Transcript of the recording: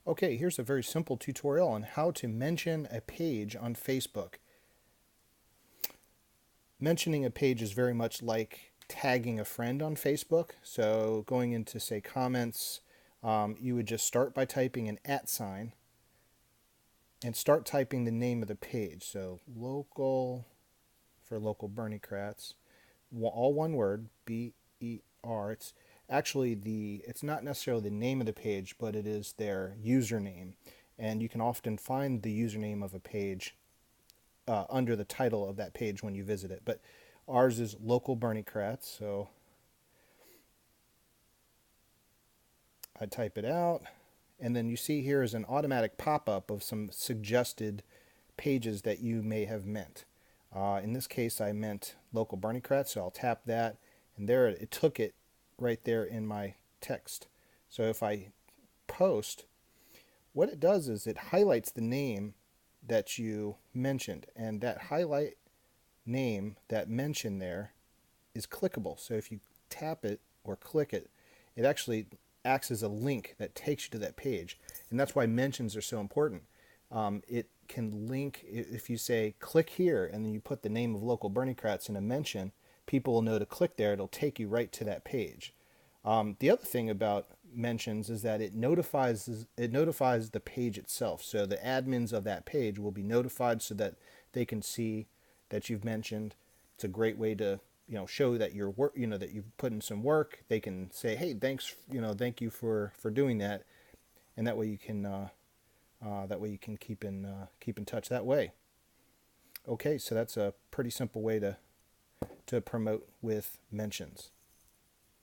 Okay, here's a very simple tutorial on how to mention a page on Facebook. Mentioning a page is very much like tagging a friend on Facebook. So going into, say, comments, you would just start by typing an @ and start typing the name of the page. So local, for local Bernie Kratz, all one word, BER. It's not necessarily the name of the page, but it is their username. And you can often find the username of a page under the title of that page when you visit it. But ours is local Bernie Kratz, so I type it out, and then you see here is an automatic pop-up of some suggested pages that you may have meant. In this case, I meant local Bernie Kratz, so I'll tap that, and there it took it right there in my text. So if I post, what it does is it highlights the name that you mentioned, and that highlight name, that mention there, is clickable. So if you tap it or click it, it actually acts as a link that takes you to that page. And that's why mentions are so important. It can link, if you say click here and then you put the name of local Bernie Kratz in a mention, people will know to click there. It'll take you right to that page. The other thing about mentions is that it notifies the page itself. So the admins of that page will be notified so that they can see that you've mentioned. It's a great way to show that your work, that you've put in some work. They can say, hey, thanks, thank you for doing that, and that way you can keep in touch that way. Okay, so that's a pretty simple way to promote with mentions.